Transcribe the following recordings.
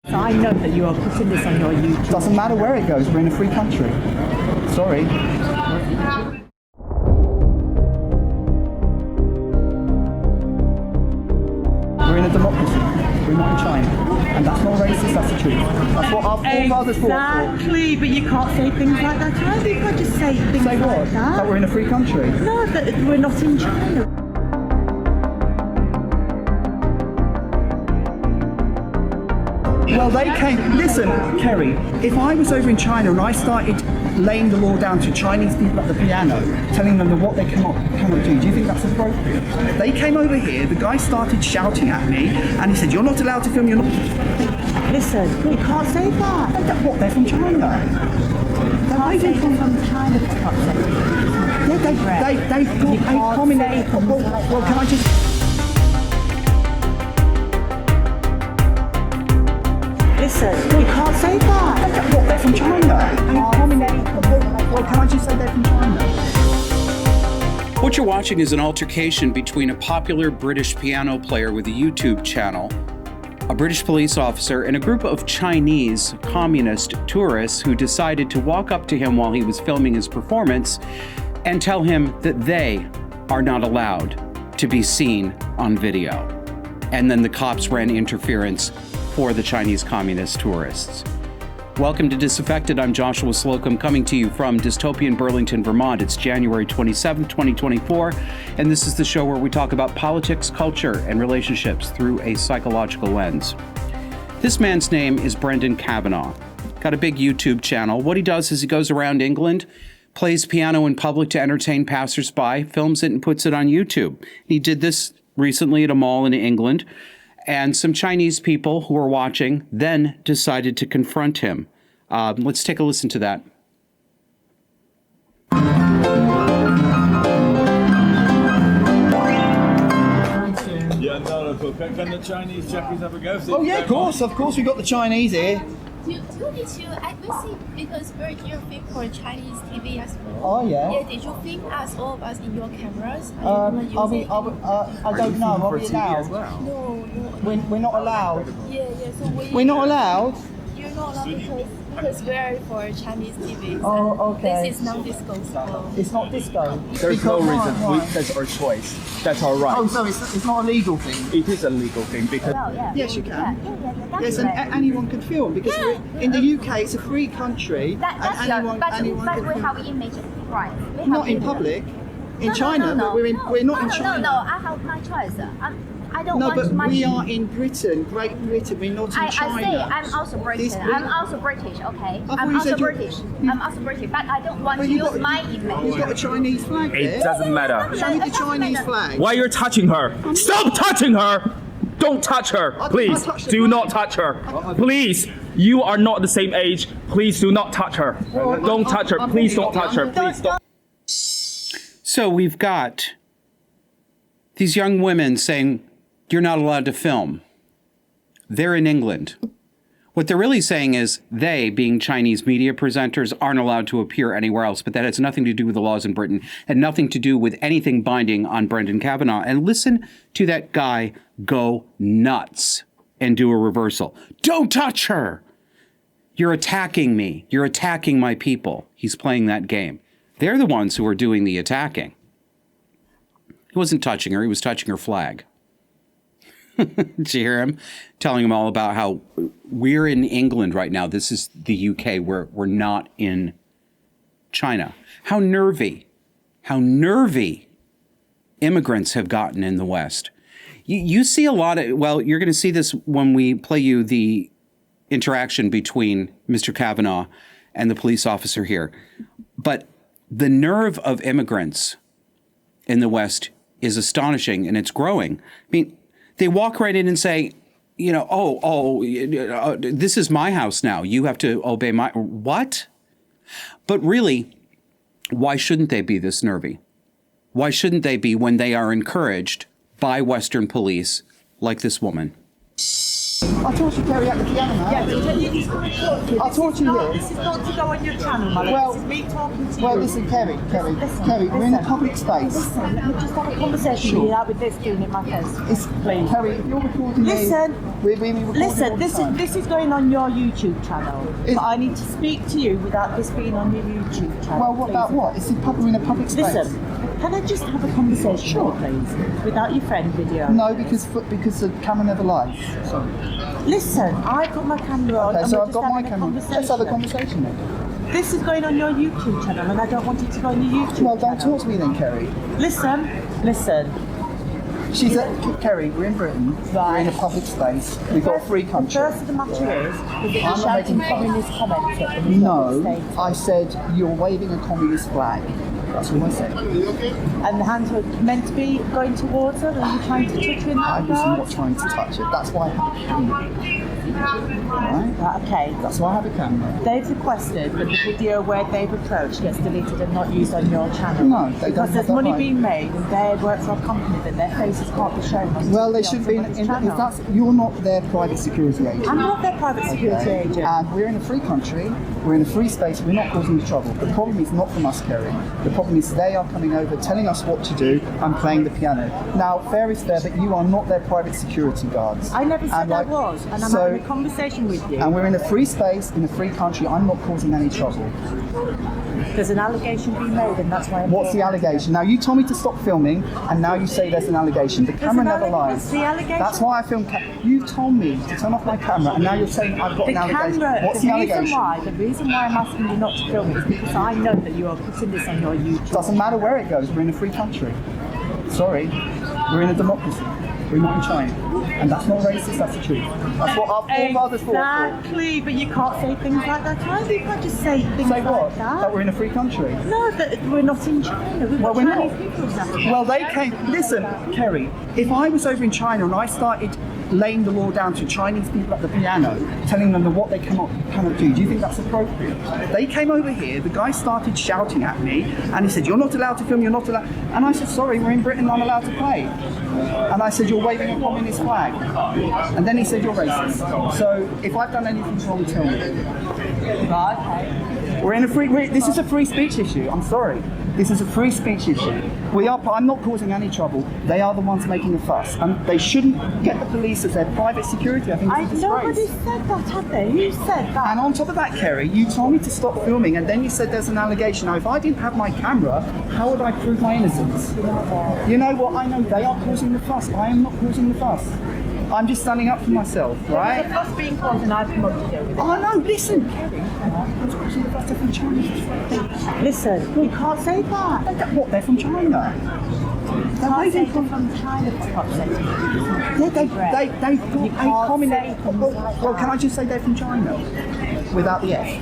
So I know that you are putting this on your YouTube. Doesn't matter where it goes, we're in a free country. Sorry. We're in a democracy. We're not in China. And that's not racist, that's the truth. That's what our forefathers fought for. Exactly, but you can't say things like that either. You can't just say things Say what? like that. That we're in a free country. No, that we're not in China. Well, they came. Listen, Kerry, if I was over in China and I started laying the law down to Chinese people at the piano, telling them what they cannot do you think that's appropriate? They came over here, the guy started shouting at me, and he said, "You're not allowed to film, you're not..." Listen, you can't say that. What, they're from China? Can't say they're from China, for God's sake. They thought a communist... Well, can I just... Listen, you can't say that. What, they're from China? Well, can I just say they're from China? What you're watching is an altercation between a popular British piano player with a YouTube channel, a British police officer, and a group of Chinese communist tourists who decided to walk up to him while he was filming his performance and tell him that they are not allowed to be seen on video. And then the cops ran interference for the Chinese communist tourists. Welcome to Disaffected. I'm Joshua Slocum, coming to you from dystopian Burlington, Vermont. It's January 27th, 2024, and this is the show where we talk about politics, culture, and relationships through a psychological lens. This man's name is Brendan Kavanagh. Got a big YouTube channel. What he does is he goes around England, plays piano in public to entertain passersby, films it and puts it on YouTube. He did this recently at a mall in England. And some Chinese people who were watching then decided to confront him. Let's take a listen to that. Yeah, no, can the Chinese chappies have a go? Oh yeah, of course, we got the Chinese here. Do you need to, I see, because we're here film for Chinese TV as well. Oh yeah. Yeah, did you film us, all of us, in your cameras? I don't know, are we allowed? No. We're not allowed. Yeah, so We're not allowed? You're not allowed because we're for Chinese TV. Oh, okay. This is non-disclosable. It's not disco? There's no reason. Why? That's our choice. That's our right. Oh, so it's not a legal thing? It is a legal thing because... Yes, you can. Yes, and anyone can film because in the UK it's a free country and anyone can we film. have image right. Not in public. In China, but we're not in China. No, I have my choice. I don't No, want but my... we are in Britain, Great Britain. We're not in China. I say I'm also British. I'm also British, okay? I'm also British. But I don't want to use my image. You've got a Chinese flag there. It doesn't matter. Show me the Chinese flag. Why you're touching her? Stop touching her! Don't touch her, please. Do not touch her. Please, you are not the same age. Please do not touch her. Don't touch her. Please don't touch her. Please stop. So we've got these young women saying, you're not allowed to film. They're in England. What they're really saying is they, being Chinese media presenters, aren't allowed to appear anywhere else. But that has nothing to do with the laws in Britain and nothing to do with anything binding on Brendan Kavanagh. And listen to that guy go nuts and do a reversal. Don't touch her. You're attacking me. You're attacking my people. He's playing that game. They're the ones who are doing the attacking. He wasn't touching her. He was touching her flag. Did you hear him telling him all about how we're in England right now? This is the UK. We're not in China. How nervy immigrants have gotten in the West. You see a lot of, well, you're going to see this when we play you the interaction between Mr. Kavanagh and the police officer here. But the nerve of immigrants in the West is astonishing, and it's growing. I mean, they walk right in and say, you know, this is my house now. You have to obey my... What? But really, why shouldn't they be this nervy? Why shouldn't they be when they are encouraged by Western police like this woman? I taught you Kerry at the piano. Yeah, but it's not talking. I taught you this. This is not to go on your channel, my love. Well- This is me talking to you. Well, listen, Kerry, we're in a public space. Listen, let me just have a conversation Sure. without with this doing in my face. It's, Please. Kerry, if you're recording Listen. we're recording all Listen, the time. this is going on your YouTube channel. It- But I need to speak to you without this being on your YouTube channel. Well, what about please. what? We're in a public space. Listen, can I just have a conversation, please, without your friend video? No, because the camera never lies. Sorry. Listen, I've got my camera on. Okay, and so we're I've just got my having a camera. Let's have a conversation then. This is going on your YouTube channel, and I don't want it to go on your YouTube Well, don't channel. talk to me then, Kerry. Listen. She's Kerry, we're in Britain. We're in a public space. We've got a free country. The first of the matter is that I'm you're not shouting making- communist comments at the No, stage. I said you're waving a communist flag. That's what I said. And the hands were meant to be going towards her, and you're trying to touch her in that I was regard? not trying to touch it. That's why I have a camera. Right? Right, okay. That's why I have a camera. They've requested that the video where they've approached gets deleted and not used on your channel. No, they don't because have there's that money right. being made, and they work for a company that their faces can't be shown on Well, they TV should on be. somebody's If channel. that's, you're not their private security agent. I'm not their private security Okay? agent. And we're in a free country, we're in a free space, we're not causing trouble. The problem is not from us, Kerry. The problem is they are coming over, telling us what to do, and playing the piano. Now, fair is fair, but you are not their private security guards. I never said And, I was, and I'm so- having a conversation with you. And we're in a free space, in a free country, I'm not causing any trouble. There's an allegation being made, and that's why I'm What's the here. allegation? Now, you told me to stop filming, and now you say there's an allegation. The camera an never lies. what's the allegation? That's why I filmed. You told me to turn off my camera, and now you're saying I've got The an allegation. camera, What's the the reason allegation? why I'm asking you not to film it is because I know that you are putting this on your YouTube. Doesn't matter where it goes, we're in a free country. Sorry, we're in a democracy. We're not in China. And that's not racist, that's the truth. That's what our forefathers fought Exactly, but you can't say things like that either. You can't just say things for. Say what? like that. That we're in a free country. No, that we're not in China. We've Well, got we're Chinese not. people in Africa. Well, they came. Listen, Kerry, if I was over in China and I started laying the law down to Chinese people at the piano, telling them what they cannot do you think that's appropriate? They came over here, the guy started shouting at me, and he said, "You're not allowed to film, you're not allowed." And I said, "Sorry, we're in Britain, I'm allowed to play." And I said, "You're waving a communist flag." And then he said, "You're racist." So if I've done anything wrong, tell me. Right, okay. We're in a this is a free speech issue. I'm sorry. This is a free speech issue. I'm not causing any trouble. They are the ones making a fuss. And they shouldn't get the police as their private security. I think it's a disgrace. Nobody said that, have they? Who said that? And on top of that, Kerry, you told me to stop filming, and then you said there's an allegation. Now, if I didn't have my camera, how would I prove my innocence? You know what? I know they are causing the fuss. I am not causing the fuss. I'm just standing up for myself, right? There's a fuss being caused and I've come up to deal with it. Oh no, listen, Kerry. What's causing the fuss? They're from China. Listen, you can't say that. What? They're from China. They're Can't say waving they're from. from China for God's sake. Yeah, they've got You a can't communist. say things like Well, that. can I just say they're from China? Without the S.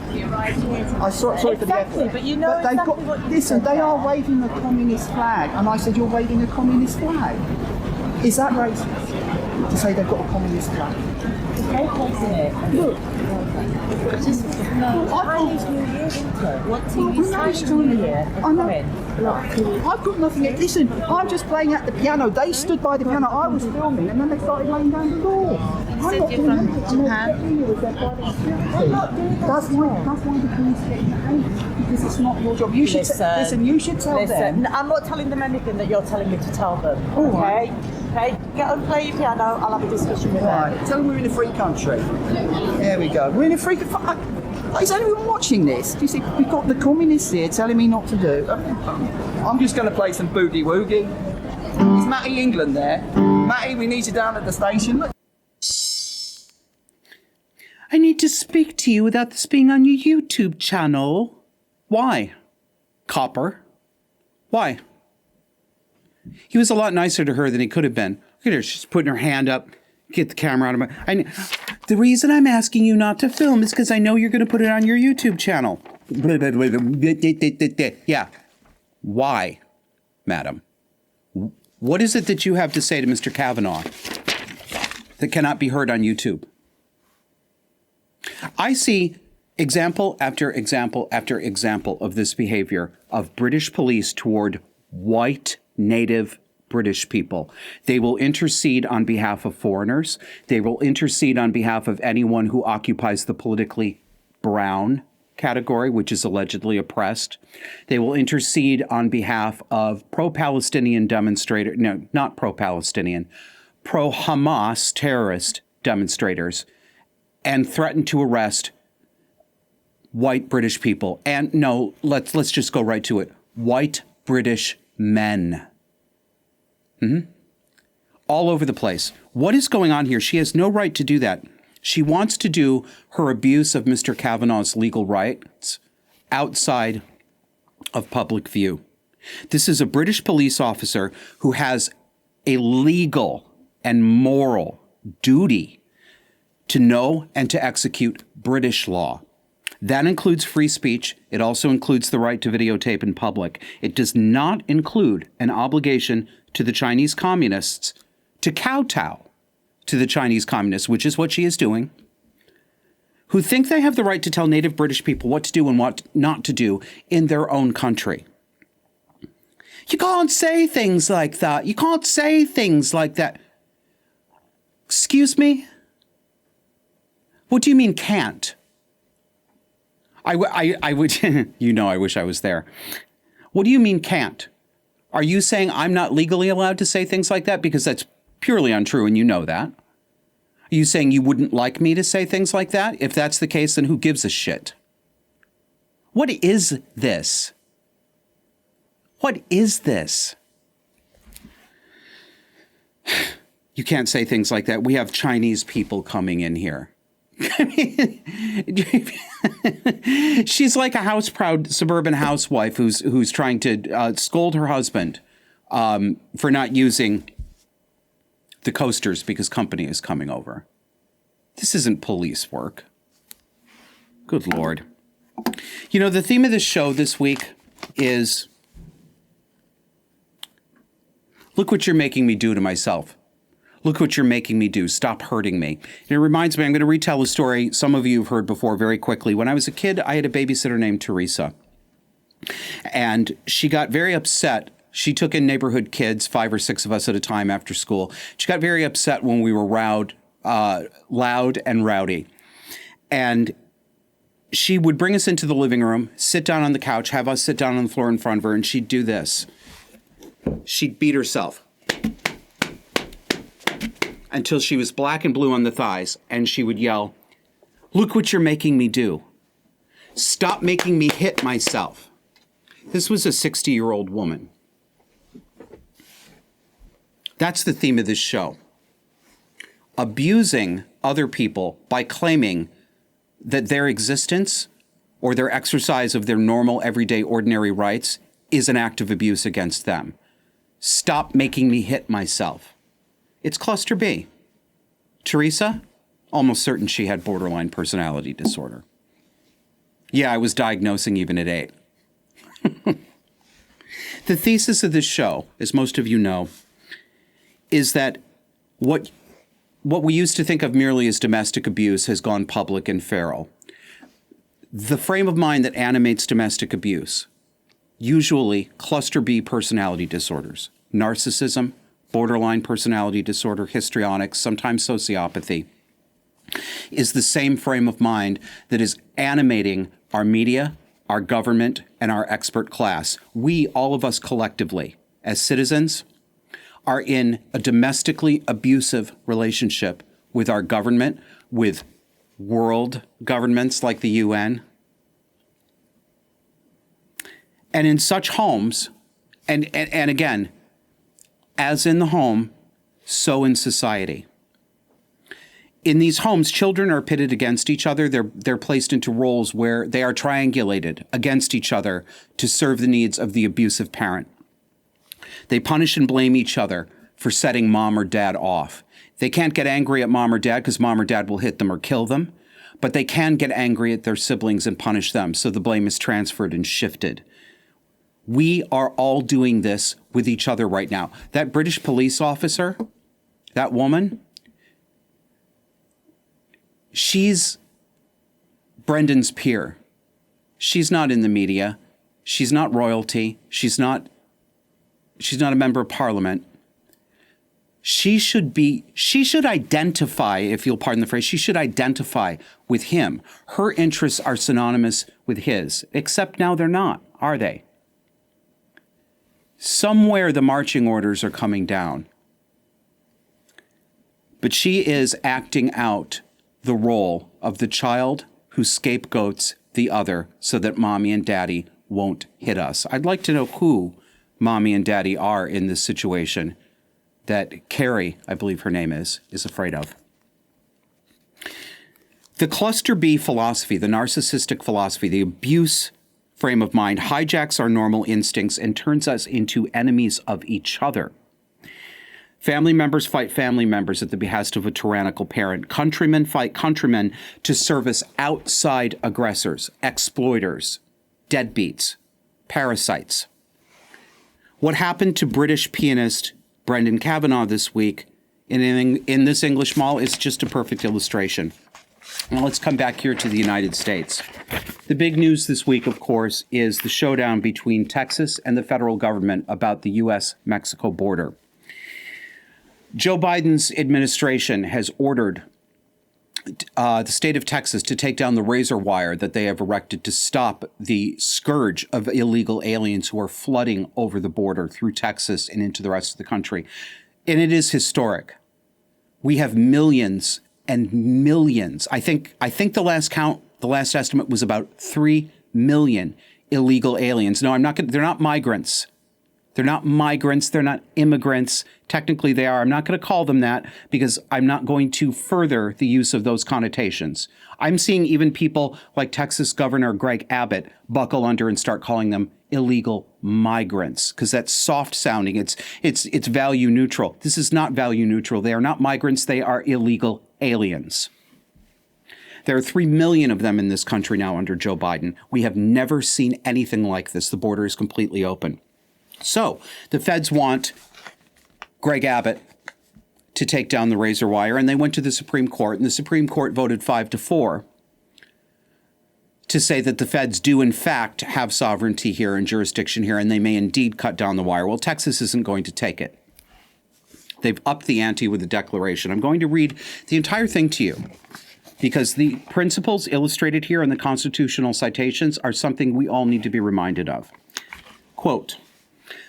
I'm sorry for the F. Exactly, but you know they've exactly what you listen, said they are there. waving a communist flag, and I said you're waving a communist flag. Is that racist? To say they've got a communist flag? Take place in it. Look. Chinese New Year, isn't it? What I TV? know Chinese it's New Chinese. Year. I know. I've got nothing. Listen, I'm just playing at the piano. They stood by the piano. I was filming, and then they started laying down the law. I'm said not you're doing from anything. I'm not Japan. threatening you with their private security. That's why the police get behaved, because it's not your job. You should listen. You should tell them. I'm not telling them anything that you're telling me to tell them. All Okay? right. Okay? Get and play your piano. I'll have a discussion with them. Right, tell them we're in a free country. There we go. We're in a free country. Is anyone watching this? Do you see? We've got the communists here telling me not to do. I'm just going to play some boogie woogie. Is Matty England there? Matty, we need you down at the station. Look. I need to speak to you without this being on your YouTube channel. Why? Copper. Why? He was a lot nicer to her than he could have been. Look at her, she's putting her hand up. Get the camera out of my... The reason I'm asking you not to film is because I know you're going to put it on your YouTube channel. Yeah. Why, madam? What is it that you have to say to Mr. Kavanaugh that cannot be heard on YouTube? I see example after example after example of this behavior of British police toward white native British people. They will intercede on behalf of foreigners. They will intercede on behalf of anyone who occupies the politically brown category, which is allegedly oppressed. They will intercede on behalf of pro-Palestinian demonstrators, no, not pro-Palestinian, pro-Hamas terrorist demonstrators, and threaten to arrest white British people. And no, let's just go right to it. White British men. All over the place. What is going on here? She has no right to do that. She wants to do her abuse of Mr. Kavanaugh's legal rights outside of public view. This is a British police officer who has a legal and moral duty to know and to execute British law. That includes free speech. It also includes the right to videotape in public. It does not include an obligation to the Chinese communists to kowtow to the Chinese communists, which is what she is doing, who think they have the right to tell native British people what to do and what not to do in their own country. You can't say things like that. You can't say things like that. Excuse me? What do you mean can't? I would, you know, I wish I was there. What do you mean can't? Are you saying I'm not legally allowed to say things like that? Because that's purely untrue and you know that. Are you saying you wouldn't like me to say things like that? If that's the case, then who gives a shit? What is this? What is this? You can't say things like that. We have Chinese people coming in here. I mean, she's like a house-proud suburban housewife who's trying to scold her husband for not using the coasters because company is coming over. This isn't police work. Good Lord. You know, the theme of this show this week is, look what you're making me do to myself. Look what you're making me do. Stop hurting me. And it reminds me, I'm going to retell a story some of you have heard before very quickly. When I was a kid, I had a babysitter named Teresa. And she got very upset. She took in neighborhood kids, 5 or 6 of us at a time after school. She got very upset when we were loud and rowdy. And she would bring us into the living room, sit down on the couch, have us sit down on the floor in front of her, and she'd do this. She'd beat herself until she was black and blue on the thighs, and she would yell, "Look what you're making me do. Stop making me hit myself." This was a 60-year-old woman. That's the theme of this show. Abusing other people by claiming that their existence or their exercise of their normal, everyday, ordinary rights is an act of abuse against them. Stop making me hit myself. It's cluster B. Teresa, almost certain she had borderline personality disorder. Yeah, I was diagnosing even at 8. The thesis of this show, as most of you know, is that what we used to think of merely as domestic abuse has gone public and feral. The frame of mind that animates domestic abuse, usually cluster B personality disorders, narcissism, borderline personality disorder, histrionics, sometimes sociopathy, is the same frame of mind that is animating our media, our government, and our expert class. We, all of us collectively, as citizens, are in a domestically abusive relationship with our government, with world governments like the UN. And in such homes, and again, as in the home, so in society. In these homes, children are pitted against each other. They're placed into roles where they are triangulated against each other to serve the needs of the abusive parent. They punish and blame each other for setting mom or dad off. They can't get angry at mom or dad because mom or dad will hit them or kill them, but they can get angry at their siblings and punish them, so the blame is transferred and shifted. We are all doing this with each other right now. That British police officer, that woman, she's Brendan's peer. She's not in the media. She's not royalty. She's not a member of parliament. she should identify, if you'll pardon the phrase, she should identify with him. Her interests are synonymous with his, except now they're not, are they? Somewhere the marching orders are coming down. But she is acting out the role of the child who scapegoats the other so that mommy and daddy won't hit us. I'd like to know who mommy and daddy are in this situation that Carrie, I believe her name is afraid of. The cluster B philosophy, the narcissistic philosophy, the abuse frame of mind hijacks our normal instincts and turns us into enemies of each other. Family members fight family members at the behest of a tyrannical parent. Countrymen fight countrymen to service outside aggressors, exploiters, deadbeats, parasites. What happened to British pianist Brendan Kavanagh this week in this English mall is just a perfect illustration. Now let's come back here to the United States. The big news this week, of course, is the showdown between Texas and the federal government about the U.S.-Mexico border. Joe Biden's administration has ordered the state of Texas to take down the razor wire that they have erected to stop the scourge of illegal aliens who are flooding over the border through Texas and into the rest of the country. And it is historic. We have millions and millions. I think the last count, the last estimate was about 3 million illegal aliens. No, they're not migrants. They're not migrants. They're not immigrants. Technically, they are. I'm not going to call them that because I'm not going to further the use of those connotations. I'm seeing even people like Texas Governor Greg Abbott buckle under and start calling them illegal migrants because that's soft sounding. It's value neutral. This is not value neutral. They are not migrants. They are illegal aliens. There are 3 million of them in this country now under Joe Biden. We have never seen anything like this. The border is completely open. So the feds want Greg Abbott to take down the razor wire, and they went to the Supreme Court, and the Supreme Court voted 5-4 to say that the feds do, in fact, have sovereignty here and jurisdiction here, and they may indeed cut down the wire. Well, Texas isn't going to take it. They've upped the ante with the declaration. I'm going to read the entire thing to you because the principles illustrated here in the constitutional citations are something we all need to be reminded of. Quote,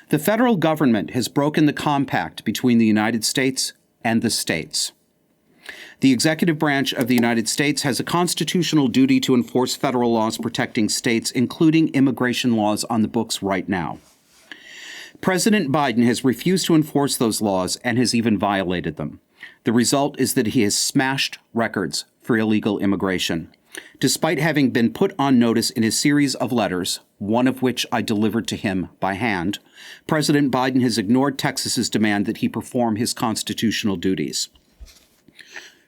"The federal government has broken the compact between the United States and the states. The executive branch of the United States has a constitutional duty to enforce federal laws protecting states, including immigration laws on the books right now. President Biden has refused to enforce those laws and has even violated them. The result is that he has smashed records for illegal immigration. Despite having been put on notice in a series of letters, one of which I delivered to him by hand, President Biden has ignored Texas's demand that he perform his constitutional duties.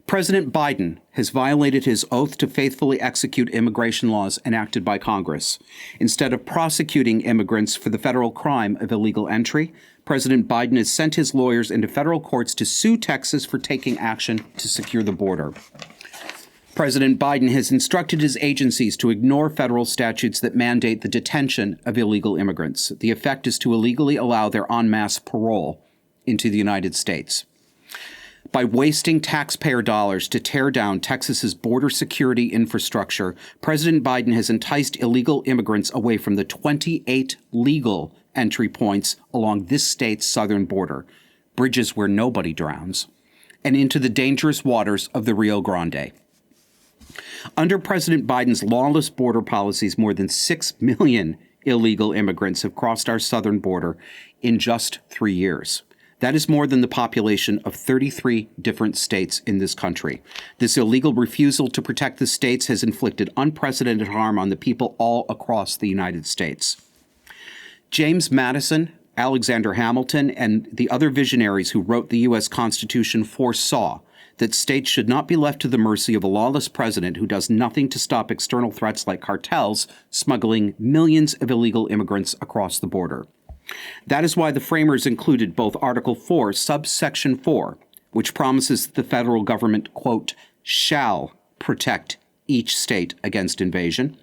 President Biden has violated his oath to faithfully execute immigration laws enacted by Congress. Instead of prosecuting immigrants for the federal crime of illegal entry, President Biden has sent his lawyers into federal courts to sue Texas for taking action to secure the border. President Biden has instructed his agencies to ignore federal statutes that mandate the detention of illegal immigrants. The effect is to illegally allow their en masse parole into the United States. By wasting taxpayer dollars to tear down Texas's border security infrastructure, President Biden has enticed illegal immigrants away from the 28 legal entry points along this state's southern border, bridges where nobody drowns, and into the dangerous waters of the Rio Grande. Under President Biden's lawless border policies, more than 6 million illegal immigrants have crossed our southern border in just 3 years. That is more than the population of 33 different states in this country. This illegal refusal to protect the states has inflicted unprecedented harm on the people all across the United States. James Madison, Alexander Hamilton, and the other visionaries who wrote the U.S. Constitution foresaw that states should not be left to the mercy of a lawless president who does nothing to stop external threats like cartels smuggling millions of illegal immigrants across the border. That is why the framers included both Article 4, subsection 4, which promises that the federal government, quote, shall protect each state against invasion,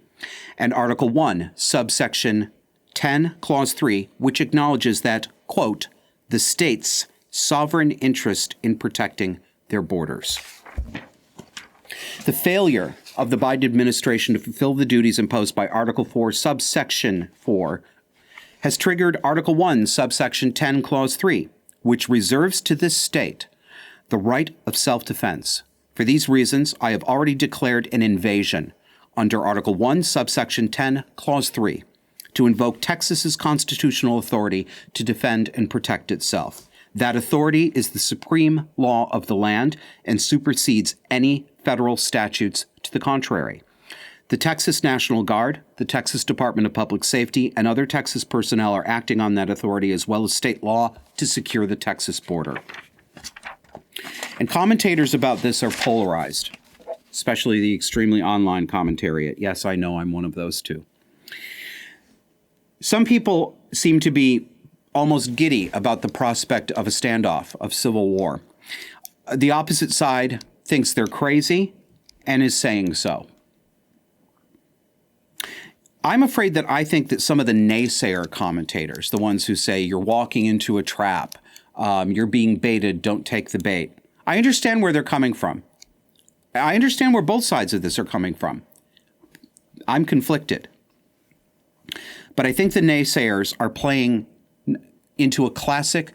and Article 1, subsection 10, clause 3, which acknowledges that, quote, the states sovereign interest in protecting their borders. The failure of the Biden administration to fulfill the duties imposed by Article 4, subsection 4, has triggered Article 1, subsection 10, clause 3, which reserves to this state the right of self-defense. For these reasons, I have already declared an invasion under Article 1, subsection 10, clause 3, to invoke Texas's constitutional authority to defend and protect itself. That authority is the supreme law of the land and supersedes any federal statutes to the contrary. The Texas National Guard, the Texas Department of Public Safety, and other Texas personnel are acting on that authority as well as state law to secure the Texas border. And commentators about this are polarized, especially the extremely online commentariat. Yes, I know I'm one of those too. Some people seem to be almost giddy about the prospect of a standoff, of civil war. The opposite side thinks they're crazy and is saying so. I'm afraid that I think that some of the naysayer commentators, the ones who say you're walking into a trap, you're being baited, don't take the bait. I understand where they're coming from. I understand where both sides of this are coming from. I'm conflicted. But I think the naysayers are playing into a classic,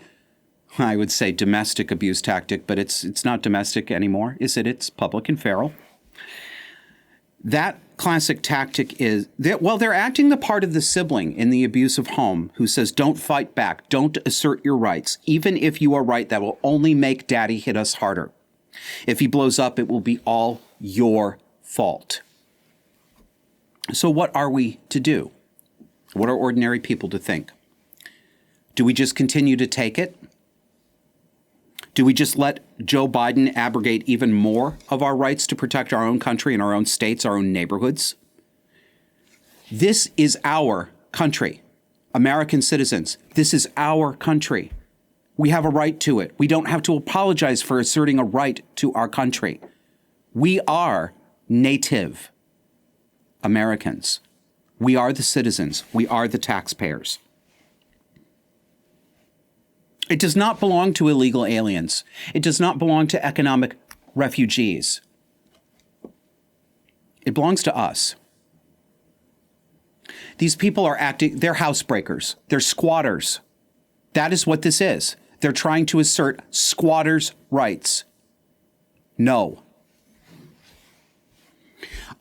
I would say, domestic abuse tactic, but it's not domestic anymore, is it? It's public and feral. That classic tactic is, they're acting the part of the sibling in the abusive home who says, don't fight back, don't assert your rights. Even if you are right, that will only make daddy hit us harder. If he blows up, it will be all your fault. So what are we to do? What are ordinary people to think? Do we just continue to take it? Do we just let Joe Biden abrogate even more of our rights to protect our own country and our own states, our own neighborhoods? This is our country. American citizens, this is our country. We have a right to it. We don't have to apologize for asserting a right to our country. We are native Americans. We are the citizens. We are the taxpayers. It does not belong to illegal aliens. It does not belong to economic refugees. It belongs to us. These people are acting, they're housebreakers. They're squatters. That is what this is. They're trying to assert squatters' rights. No.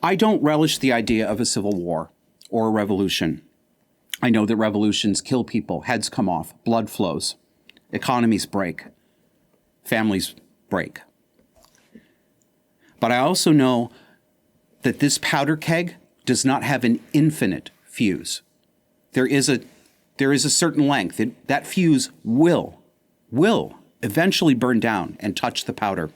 I don't relish the idea of a civil war or a revolution. I know that revolutions kill people, heads come off, blood flows. Economies break. Families break. But I also know that this powder keg does not have an infinite fuse. There is a certain length. That fuse will eventually burn down and touch the powder.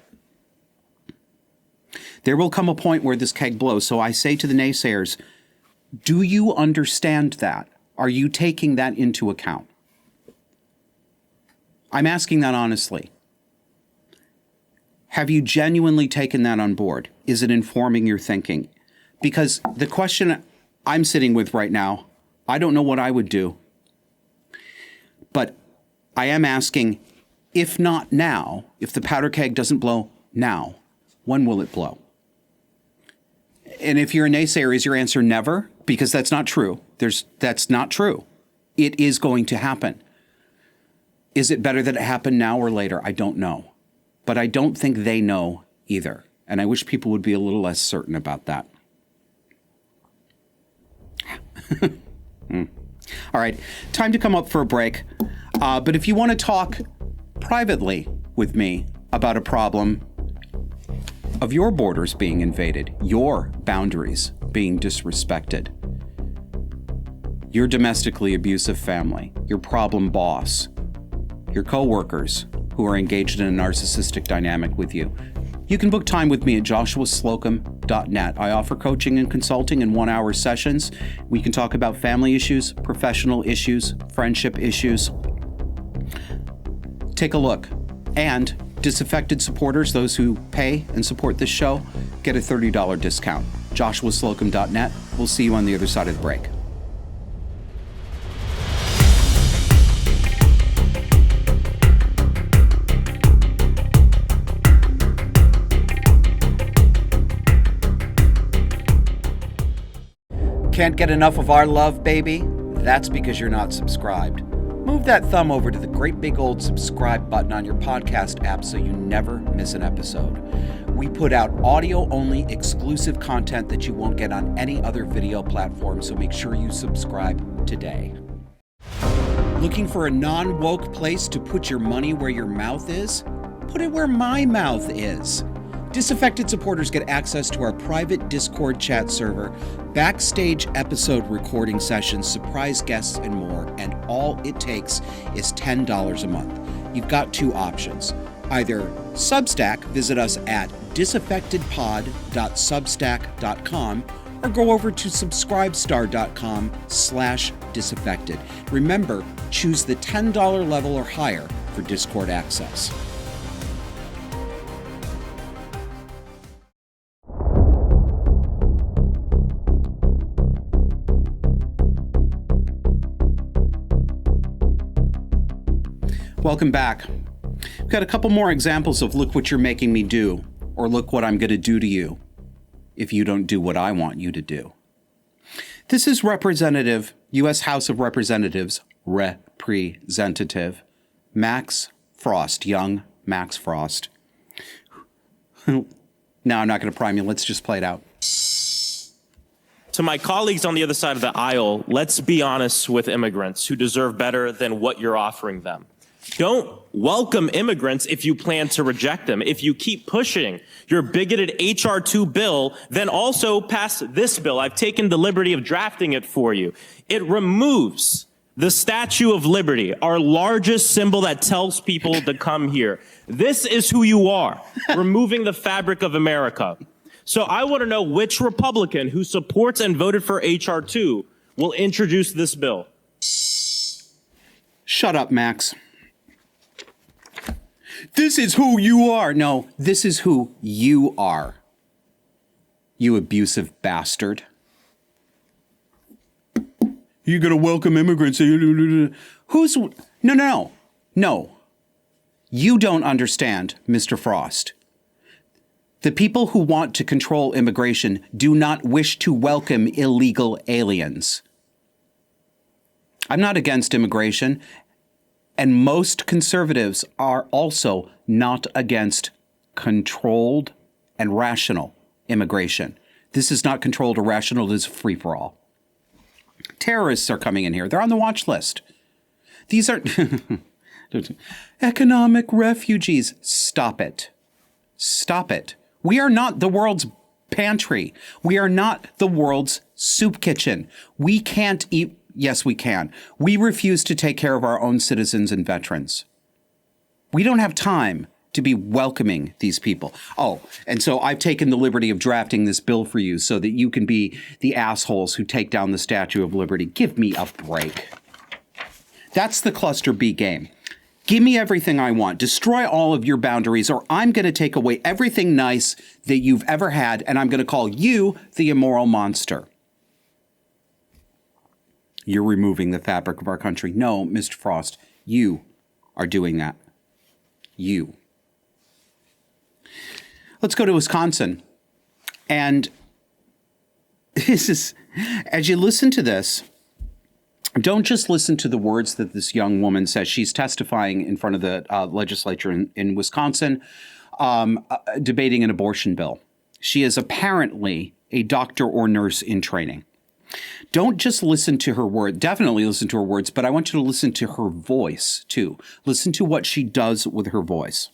There will come a point where this keg blows. So I say to the naysayers, do you understand that? Are you taking that into account? I'm asking that honestly. Have you genuinely taken that on board? Is it informing your thinking? Because the question I'm sitting with right now, I don't know what I would do. But I am asking, if not now, if the powder keg doesn't blow now, when will it blow? And if you're a naysayer, is your answer never? Because that's not true. That's not true. It is going to happen. Is it better that it happened now or later? I don't know. But I don't think they know either. And I wish people would be a little less certain about that. All right, time to come up for a break. But if you want to talk privately with me about a problem of your borders being invaded, your boundaries being disrespected, your domestically abusive family, your problem boss, your coworkers who are engaged in a narcissistic dynamic with you, you can book time with me at joshuaslocum.net. I offer coaching and consulting in 1-hour sessions. We can talk about family issues, professional issues, friendship issues. Take a look. And disaffected supporters, those who pay and support this show, get a $30 discount. joshuaslocum.net. We'll see you on the other side of the break. Can't get enough of our love, baby? That's because you're not subscribed. Move that thumb over to the great big old subscribe button on your podcast app so you never miss an episode. We put out audio-only exclusive content that you won't get on any other video platform, so make sure you subscribe today. Looking for a non-woke place to put your money where your mouth is? Put it where my mouth is. Disaffected supporters get access to our private Discord chat server, backstage episode recording sessions, surprise guests, and more, and all it takes is $10 a month. You've got two options. Either Substack, visit us at disaffectedpod.substack.com, or go over to subscribestar.com/disaffected. Remember, choose the $10 level or higher for Discord access. Welcome back. We've got a couple more examples of look what you're making me do, or look what I'm going to do to you if you don't do what I want you to do. This is Representative, U.S. House of Representatives, Representative Max Frost, young Max Frost. No, I'm not going to prime you. Let's just play it out. To my colleagues on the other side of the aisle, let's be honest with immigrants who deserve better than what you're offering them. Don't welcome immigrants if you plan to reject them. If you keep pushing your bigoted H.R. 2 bill, then also pass this bill. I've taken the liberty of drafting it for you. It removes the Statue of Liberty, our largest symbol that tells people to come here. This is who you are, removing the fabric of America. So I want to know which Republican who supports and voted for H.R. 2 will introduce this bill. Shut up, Max. This is who you are. No, this is who you are. You abusive bastard. You're going to welcome immigrants. Who's... No. You don't understand, Mr. Frost. The people who want to control immigration do not wish to welcome illegal aliens. I'm not against immigration. And most conservatives are also not against controlled and rational immigration. This is not controlled or rational. This is free-for-all. Terrorists are coming in here. They're on the watch list. These are economic refugees. Stop it. Stop it. We are not the world's pantry. We are not the world's soup kitchen. We can't eat. Yes, we can. We refuse to take care of our own citizens and veterans. We don't have time to be welcoming these people. Oh, and so I've taken the liberty of drafting this bill for you so that you can be the assholes who take down the Statue of Liberty. Give me a break. That's the cluster B game. Give me everything I want. Destroy all of your boundaries, or I'm going to take away everything nice that you've ever had, and I'm going to call you the immoral monster. You're removing the fabric of our country. No, Mr. Frost, you are doing that. You. Let's go to Wisconsin. And this is, as you listen to this, don't just listen to the words that this young woman says. She's testifying in front of the legislature in Wisconsin, debating an abortion bill. She is apparently a doctor or nurse in training. Don't just listen to her words. Definitely listen to her words, but I want you to listen to her voice, too. Listen to what she does with her voice.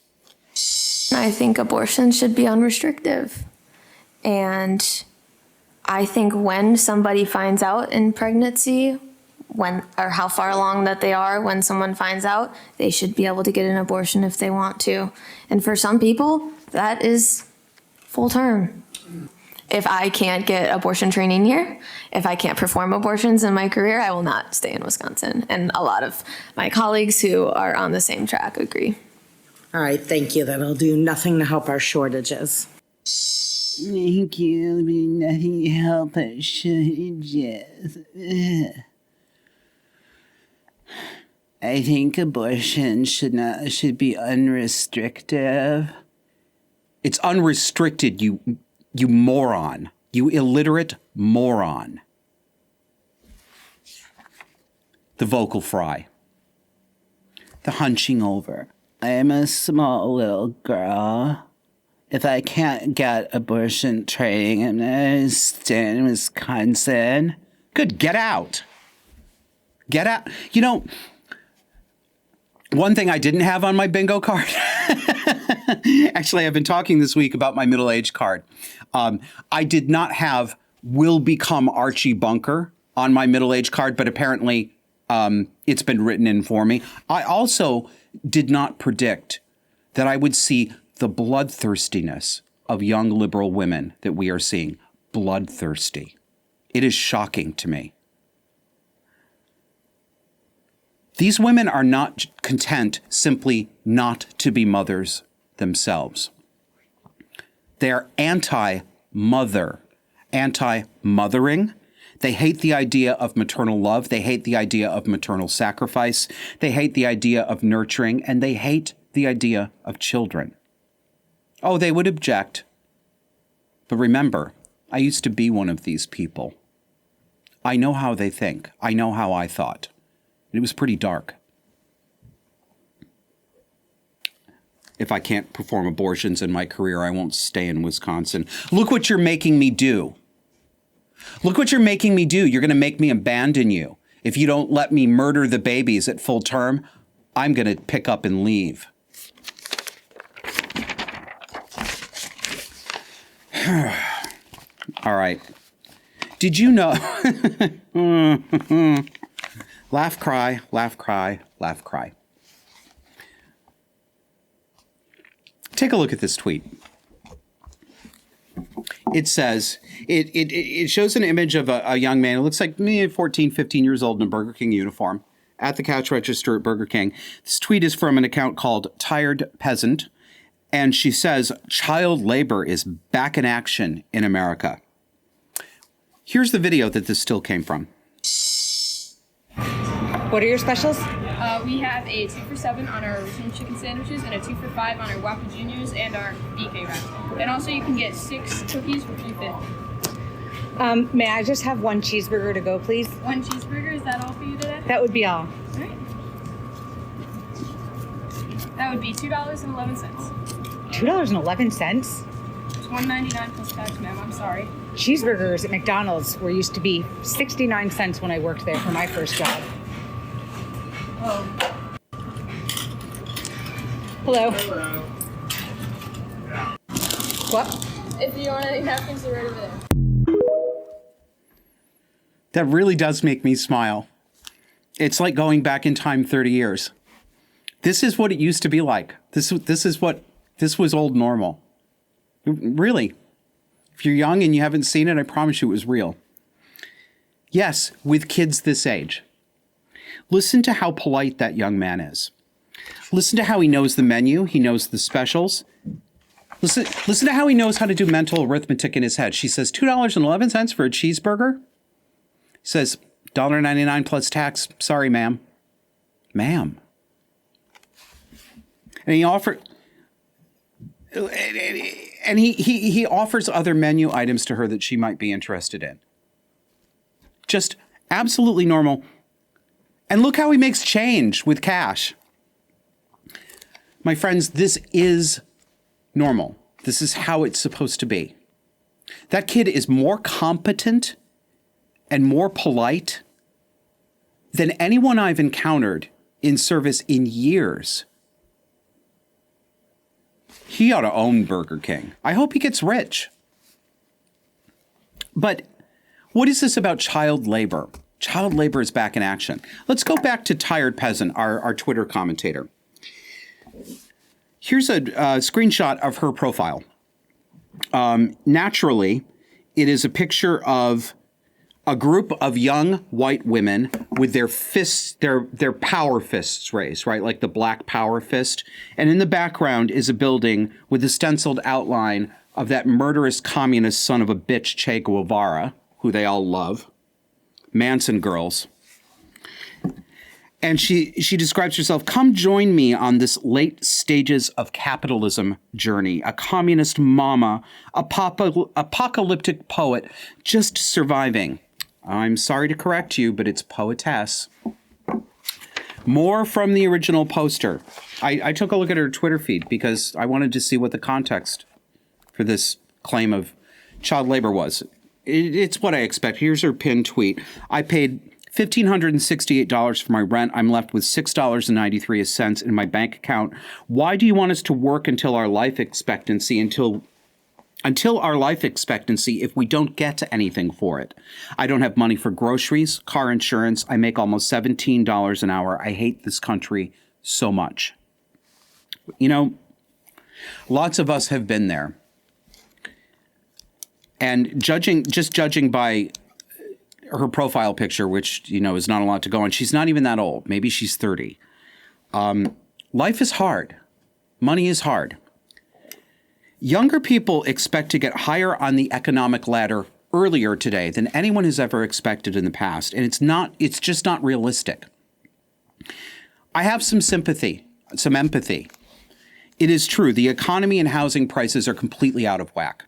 I think abortion should be unrestricted. And I think when somebody finds out in pregnancy, or how far along that they are when someone finds out, they should be able to get an abortion if they want to. And for some people, that is full term. If I can't get abortion training here, if I can't perform abortions in my career, I will not stay in Wisconsin. And a lot of my colleagues who are on the same track agree. All right, thank you. That'll do nothing to help our shortages. Thank you. Nothing to help our shortages. I think abortion should be unrestricted. It's unrestricted, you moron. You illiterate moron. the vocal fry, the hunching over. I'm a small little girl. If I can't get abortion training, I'm going to stay in Wisconsin. Good, get out. Get out. You know, one thing I didn't have on my bingo card. Actually, I've been talking this week about my middle-age card. I did not have will become Archie Bunker on my middle-age card, but apparently it's been written in for me. I also did not predict that I would see the bloodthirstiness of young liberal women that we are seeing. Bloodthirsty. It is shocking to me. These women are not content simply not to be mothers themselves. They are anti-mother, anti-mothering. They hate the idea of maternal love. They hate the idea of maternal sacrifice. They hate the idea of nurturing, and they hate the idea of children. Oh, they would object. But remember, I used to be one of these people. I know how they think. I know how I thought. It was pretty dark. If I can't perform abortions in my career, I won't stay in Wisconsin. Look what you're making me do. Look what you're making me do. You're going to make me abandon you. If you don't let me murder the babies at full term, I'm going to pick up and leave. All right. Did you know? Laugh, cry, laugh, cry, laugh, cry. Take a look at this tweet. It says, it shows an image of a young man. It looks like maybe 14, 15 years old in a Burger King uniform at the cash register at Burger King. This tweet is from an account called Tired Peasant. And she says, child labor is back in action in America. Here's the video that this still came from. What are your specials? We have a 2 for $7 on our routine chicken sandwiches and a 2 for $5 on our Whopper Juniors and our BK wrap. And also you can get 6 cookies for $3.50. May I just have 1 cheeseburger to go, please? 1 cheeseburger, is that all for you today? That would be all. All right. That would be $2.11. $2.11? It's $1.99 plus tax, ma'am. I'm sorry. Cheeseburgers at McDonald's were used to be 69 cents when I worked there for my first job. Oh. Hello. Hello. What? If you want any napkins, they're right over there. That really does make me smile. It's like going back in time 30 years. This is what it used to be like. This was old normal. Really. If you're young and you haven't seen it, I promise you it was real. Yes, with kids this age. Listen to how polite that young man is. Listen to how he knows the menu. He knows the specials. Listen to how he knows how to do mental arithmetic in his head. She says $2.11 for a cheeseburger. He says $1.99 plus tax. Sorry, ma'am. Ma'am. And he offers other menu items to her that she might be interested in. Just absolutely normal. And look how he makes change with cash. My friends, this is normal. This is how it's supposed to be. That kid is more competent and more polite than anyone I've encountered in service in years. He ought to own Burger King. I hope he gets rich. But what is this about child labor? Child labor is back in action. Let's go back to Tired Peasant, our Twitter commentator. Here's a screenshot of her profile. Naturally, it is a picture of a group of young white women with their fists, their power fists raised, right? Like the black power fist. And in the background is a building with a stenciled outline of that murderous communist son of a bitch, Che Guevara, who they all love. Manson girls. And she describes herself, come join me on this late stages of capitalism journey. A communist mama, apocalyptic poet, just surviving. I'm sorry to correct you, but it's poetess. More from the original poster. I took a look at her Twitter feed because I wanted to see what the context for this claim of child labor was. It's what I expect. Here's her pinned tweet. I paid $1,568 for my rent. I'm left with $6.93 in my bank account. Why do you want us to work until our life expectancy, until our life expectancy if we don't get anything for it? I don't have money for groceries, car insurance. I make almost $17 an hour. I hate this country so much. You know, lots of us have been there. And judging by her profile picture, which, you know, is not a lot to go on, she's not even that old. Maybe she's 30. Life is hard. Money is hard. Younger people expect to get higher on the economic ladder earlier today than anyone has ever expected in the past. And it's just not realistic. I have some sympathy, some empathy. It is true. The economy and housing prices are completely out of whack.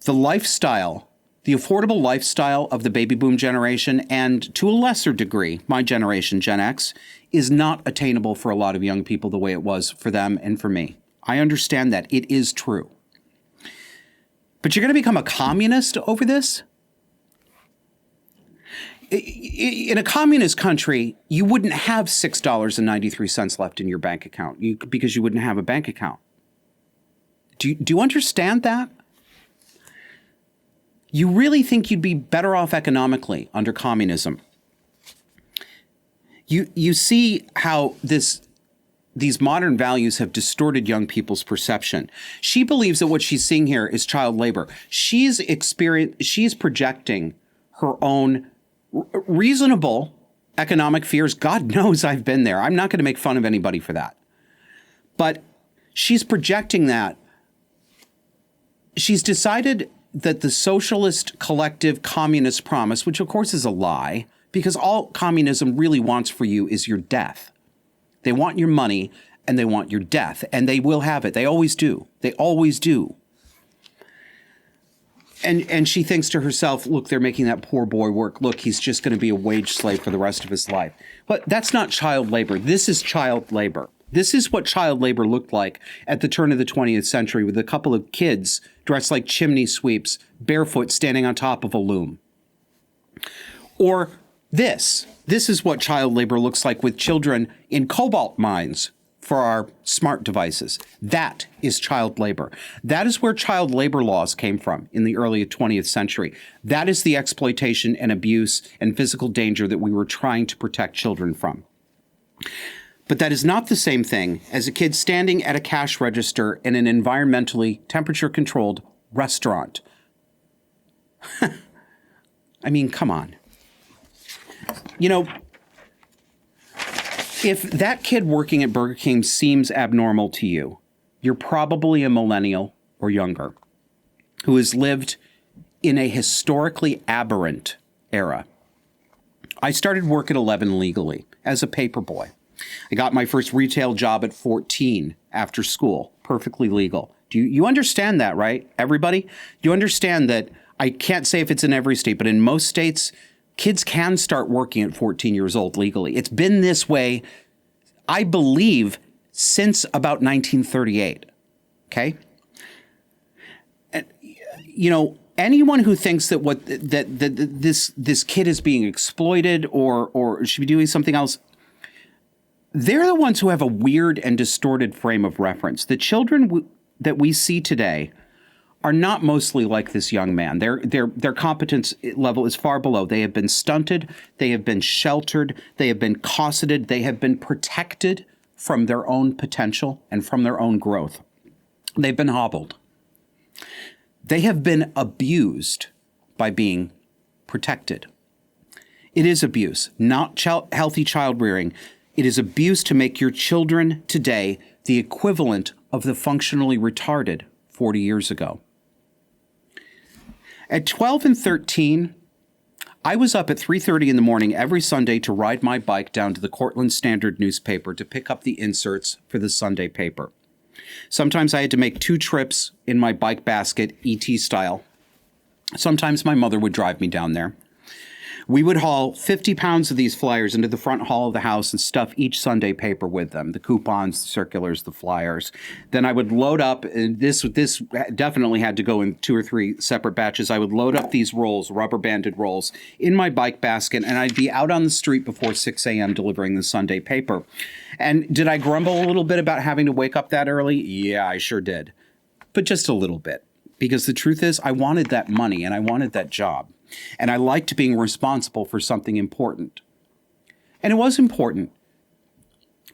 The lifestyle, the affordable lifestyle of the baby boom generation, and to a lesser degree, my generation, Gen X, is not attainable for a lot of young people the way it was for them and for me. I understand that. It is true. But you're going to become a communist over this? In a communist country, you wouldn't have $6.93 left in your bank account because you wouldn't have a bank account. Do you understand that? You really think you'd be better off economically under communism? You see how these modern values have distorted young people's perception. She believes that what she's seeing here is child labor. She's projecting her own reasonable economic fears. God knows I've been there. I'm not going to make fun of anybody for that. But she's projecting that. She's decided that the socialist collective communist promise, which of course is a lie, because all communism really wants for you is your death. They want your money and they want your death, and they will have it. They always do. They always do. And she thinks to herself, look, they're making that poor boy work. Look, he's just going to be a wage slave for the rest of his life. But that's not child labor. This is child labor. This is what child labor looked like at the turn of the 20th century, with a couple of kids dressed like chimney sweeps, barefoot, standing on top of a loom. Or this is what child labor looks like with children in cobalt mines for our smart devices. That is child labor. That is where child labor laws came from in the early 20th century. That is the exploitation and abuse and physical danger that we were trying to protect children from. But that is not the same thing as a kid standing at a cash register in an environmentally temperature-controlled restaurant. I mean, come on. You know, if that kid working at Burger King seems abnormal to you, you're probably a millennial or younger who has lived in a historically aberrant era. I started work at 11 legally as a paper boy. I got my first retail job at 14 after school, perfectly legal. Do you understand that, right? Everybody? You understand that I can't say if it's in every state, but in most states, kids can start working at 14 years old legally. It's been this way, I believe, since about 1938. Okay? And, you know, anyone who thinks that this kid is being exploited or should be doing something else, they're the ones who have a weird and distorted frame of reference. The children that we see today are not mostly like this young man. Their competence level is far below. They have been stunted. They have been sheltered. They have been cosseted. They have been protected from their own potential and from their own growth. They've been hobbled. They have been abused by being protected. It is abuse, not healthy child rearing. It is abuse to make your children today the equivalent of the functionally retarded 40 years ago. At 12 and 13, I was up at 3:30 in the morning every Sunday to ride my bike down to the Cortland Standard newspaper to pick up the inserts for the Sunday paper. Sometimes I had to make 2 trips in my bike basket, ET style. Sometimes my mother would drive me down there. We would haul 50 pounds of these flyers into the front hall of the house and stuff each Sunday paper with them, the coupons, the circulars, the flyers. Then I would load up, and this definitely had to go in 2 or 3 separate batches. I would load up these rolls, rubber banded rolls, in my bike basket, and I'd be out on the street before 6 a.m. delivering the Sunday paper. And did I grumble a little bit about having to wake up that early? Yeah, I sure did. But just a little bit. Because the truth is, I wanted that money and I wanted that job. And I liked being responsible for something important. And it was important.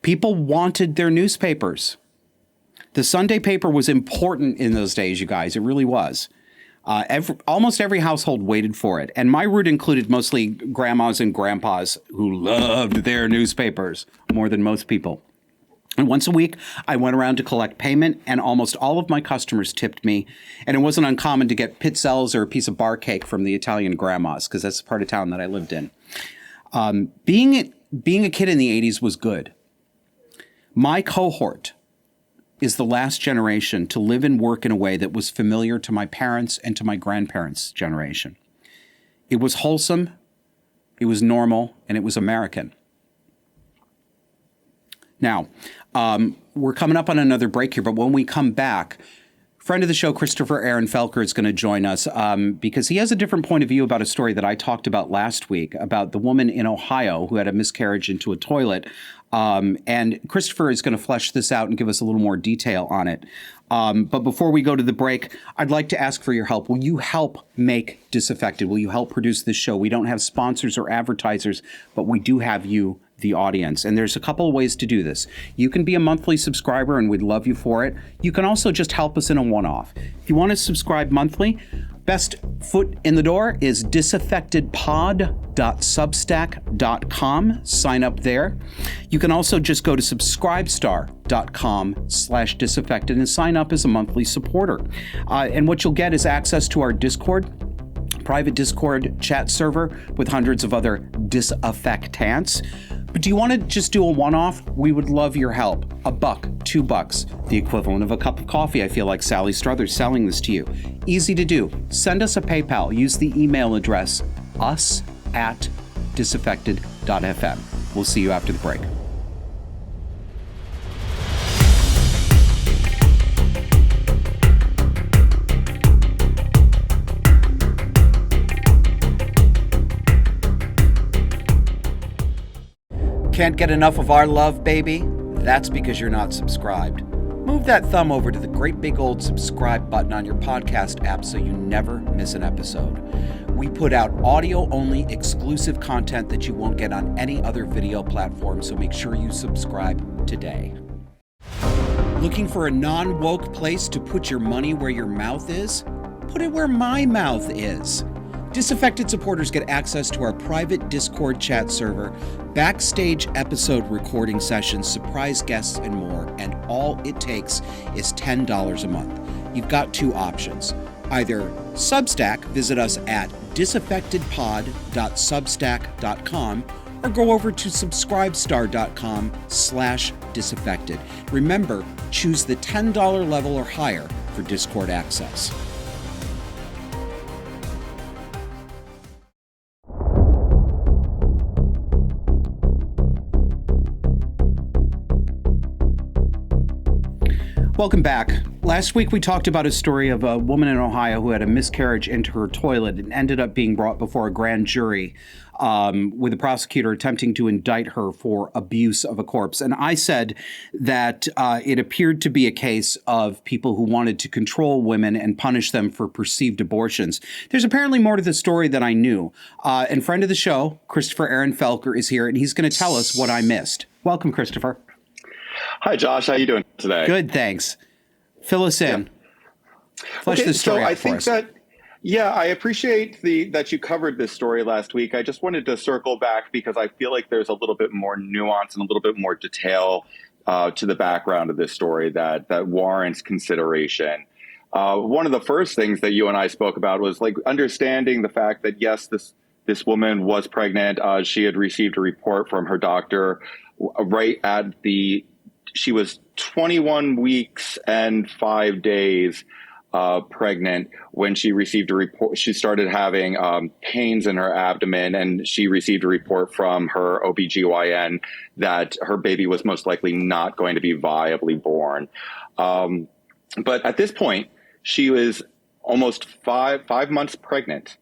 People wanted their newspapers. The Sunday paper was important in those days, you guys. It really was. Almost every household waited for it. And my route included mostly grandmas and grandpas who loved their newspapers more than most people. And once a week, I went around to collect payment, and almost all of my customers tipped me. And it wasn't uncommon to get pizzelles or a piece of bar cake from the Italian grandmas, because that's the part of town that I lived in. Being a kid in the 80s was good. My cohort is the last generation to live and work in a way that was familiar to my parents and to my grandparents' generation. It was wholesome, it was normal, and it was American. Now, we're coming up on another break here, but when we come back, friend of the show, Christopher Aaron Felker, is going to join us because he has a different point of view about a story that I talked about last week about the woman in Ohio who had a miscarriage into a toilet. And Christopher is going to flesh this out and give us a little more detail on it. But before we go to the break, I'd like to ask for your help. Will you help make Disaffected? Will you help produce this show? We don't have sponsors or advertisers, but we do have you, the audience. And there's a couple of ways to do this. You can be a monthly subscriber, and we'd love you for it. You can also just help us in a one-off. If you want to subscribe monthly, best foot in the door is disaffectedpod.substack.com. Sign up there. You can also just go to subscribestar.com/disaffected and sign up as a monthly supporter. And what you'll get is access to our Discord, private Discord chat server with hundreds of other disaffectants. But do you want to just do a one-off? We would love your help. $1, $2, the equivalent of a cup of coffee. I feel like Sally Struthers selling this to you. Easy to do. Send us a PayPal. Use the email address us@disaffected.fm. We'll see you after the break. Can't get enough of our love, baby? That's because you're not subscribed. Move that thumb over to the great big old subscribe button on your podcast app so you never miss an episode. We put out audio-only exclusive content that you won't get on any other video platform, so make sure you subscribe today. Looking for a non-woke place to put your money where your mouth is? Put it where my mouth is. Disaffected supporters get access to our private Discord chat server, backstage episode recording sessions, surprise guests, and more, and all it takes is $10 a month. You've got 2 options. Either Substack, visit us at disaffectedpod.substack.com, or go over to subscribestar.com/disaffected. Remember, choose the $10 level or higher for Discord access. Welcome back. Last week we talked about a story of a woman in Ohio who had a miscarriage into her toilet and ended up being brought before a grand jury with the prosecutor attempting to indict her for abuse of a corpse. And I said that it appeared to be a case of people who wanted to control women and punish them for perceived abortions. There's apparently more to the story than I knew. And friend of the show, Christopher Aaron Felker, is here, and he's going to tell us what I missed. Welcome, Christopher. Hi, Josh. How you doing today? Good, thanks. Fill us in. Flesh this story out for us. I appreciate that you covered this story last week. I just wanted to circle back because I feel like there's a little bit more nuance and a little bit more detail to the background of this story that warrants consideration. One of the first things that you and I spoke about was like understanding the fact that, yes, this woman was pregnant. She had received a report from her doctor right she was 21 weeks and 5 days pregnant when she received a report. She started having pains in her abdomen, and she received a report from her OBGYN that her baby was most likely not going to be viably born. But at this point, she was almost five months pregnant.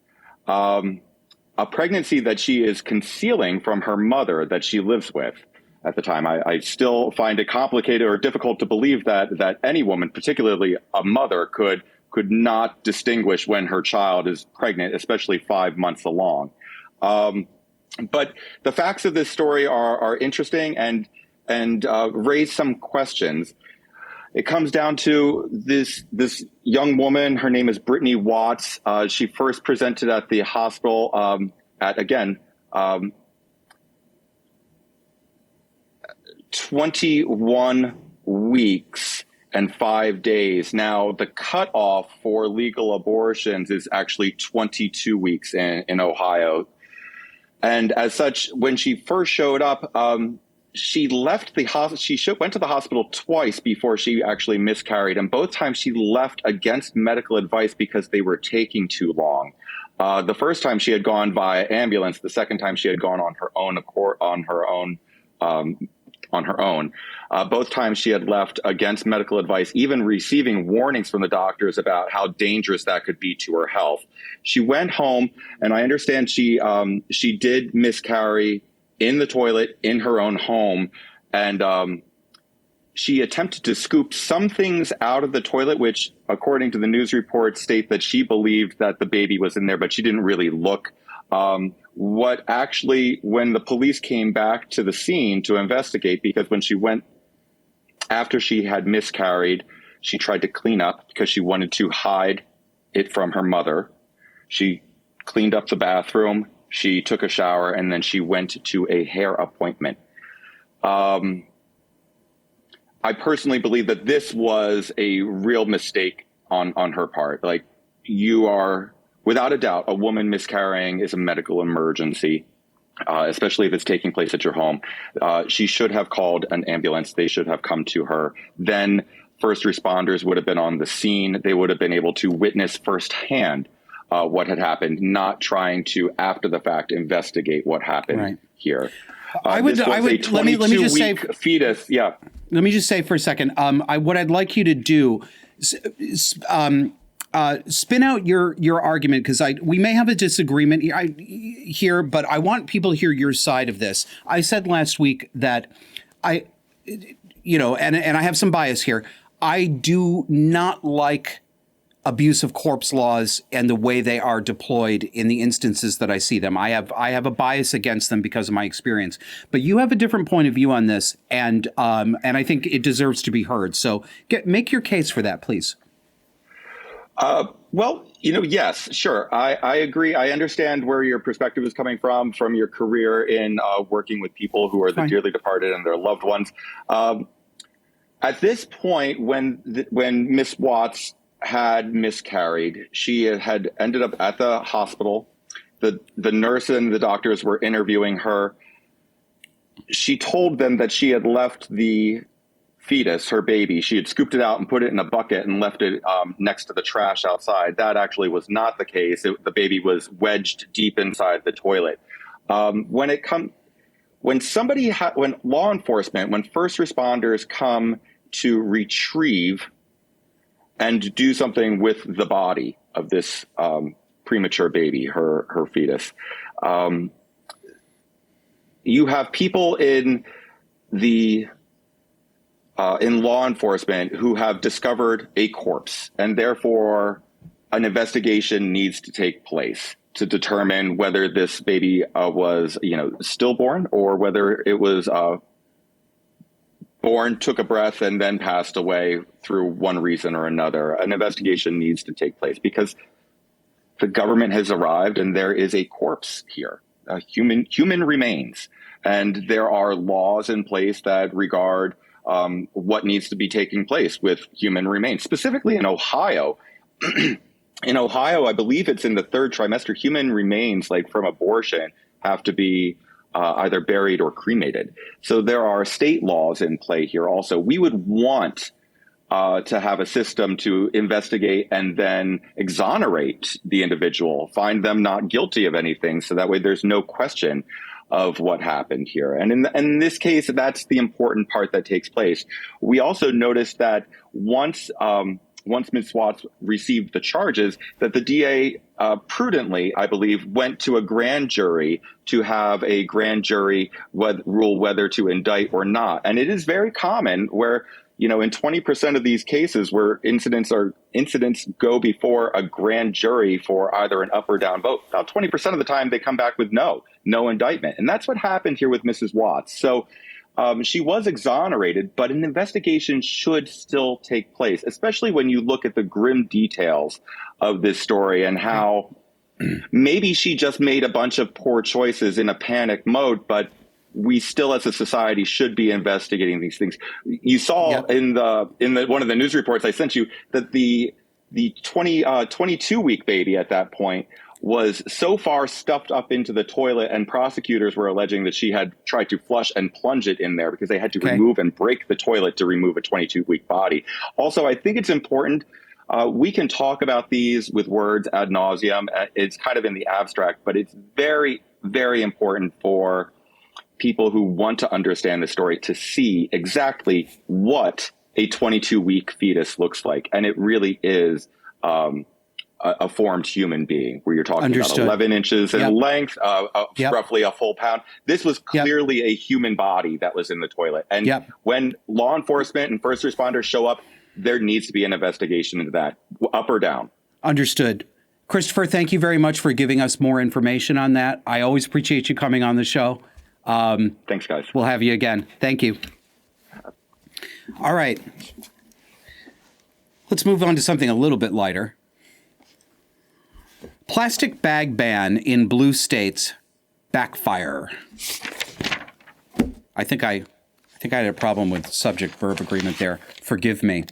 A pregnancy that she is concealing from her mother that she lives with at the time. I still find it complicated or difficult to believe that any woman, particularly a mother, could not distinguish when her child is pregnant, especially 5 months along. But the facts of this story are interesting and raise some questions. It comes down to this young woman. Her name is Brittany Watts. She first presented at the hospital at 21 weeks and 5 days. Now, the cutoff for legal abortions is actually 22 weeks in Ohio. And as such, when she first showed up, she left the hospital. She went to the hospital twice before she actually miscarried. And both times she left against medical advice because they were taking too long. The first time she had gone via ambulance. The second time she had gone on her own. Both times she had left against medical advice, even receiving warnings from the doctors about how dangerous that could be to her health. She went home, and I understand she did miscarry in the toilet in her own home, and she attempted to scoop some things out of the toilet, which, according to the news report, state that she believed that the baby was in there, but she didn't really look. What actually, when the police came back to the scene to investigate, because when she went after she had miscarried, she tried to clean up because she wanted to hide it from her mother. She cleaned up the bathroom, she took a shower, and then she went to a hair appointment. I personally believe that this was a real mistake on her part. Like, you are, without a doubt, a woman miscarrying is a medical emergency, especially if it's taking place at your home. She should have called an ambulance. They should have come to her. Then first responders would have been on the scene. They would have been able to witness firsthand what had happened, not trying to, after the fact, investigate what happened here. Let me just say, fetus. Yeah. Let me just say for a second, what I'd like you to do, spin out your argument, because we may have a disagreement here, but I want people to hear your side of this. I said last week that and I have some bias here. I do not like abuse of corpse laws and the way they are deployed in the instances that I see them. I have a bias against them because of my experience. But you have a different point of view on this, and I think it deserves to be heard. So make your case for that, please. Well, yes, sure. I agree. I understand where your perspective is coming from your career in working with people who are the dearly departed and their loved ones. At this point, when Miss Watts had miscarried, she had ended up at the hospital. The nurse and the doctors were interviewing her. She told them that she had left the fetus, her baby. She had scooped it out and put it in a bucket and left it next to the trash outside. That actually was not the case. The baby was wedged deep inside the toilet. When law enforcement, when first responders come to retrieve and do something with the body of this premature baby, her fetus, you have people in law enforcement who have discovered a corpse, and therefore an investigation needs to take place to determine whether this baby was, stillborn, or whether it was born, took a breath, and then passed away through one reason or another. An investigation needs to take place because the government has arrived and there is a corpse here, human remains. And there are laws in place that regard what needs to be taking place with human remains, specifically in Ohio. In Ohio, I believe it's in the third trimester, human remains, like from abortion, have to be either buried or cremated. So there are state laws in play here also. We would want to have a system to investigate and then exonerate the individual, find them not guilty of anything, so that way there's no question of what happened here. And in this case, that's the important part that takes place. We also noticed that once Ms. Watts received the charges, that the DA prudently, I believe, went to a grand jury to have a grand jury rule whether to indict or not. And it is very common where, in 20% of these cases where incidents go before a grand jury for either an up or down vote, about 20% of the time they come back with no indictment. And that's what happened here with Mrs. Watts. So she was exonerated, but an investigation should still take place, especially when you look at the grim details of this story and how maybe she just made a bunch of poor choices in a panic mode, but we still as a society should be investigating these things. You saw in one of the news reports I sent you that the 22-week baby at that point was so far stuffed up into the toilet, and prosecutors were alleging that she had tried to flush and plunge it in there because they had to remove and break the toilet to remove a 22-week body. Also, I think it's important. We can talk about these with words ad nauseum. It's kind of in the abstract, but it's very, very important for people who want to understand the story to see exactly what a 22-week fetus looks like. And it really is a formed human being, where you're talking about 11 inches in length, roughly a full pound. This was clearly a human body that was in the toilet. And when law enforcement and first responders show up, there needs to be an investigation into that, up or down. Understood. Christopher, thank you very much for giving us more information on that. I always appreciate you coming on the show. Thanks, guys. We'll have you again. Thank you. All right. Let's move on to something a little bit lighter. Plastic bag ban in blue states backfire. I think I had a problem with subject-verb agreement there. Forgive me.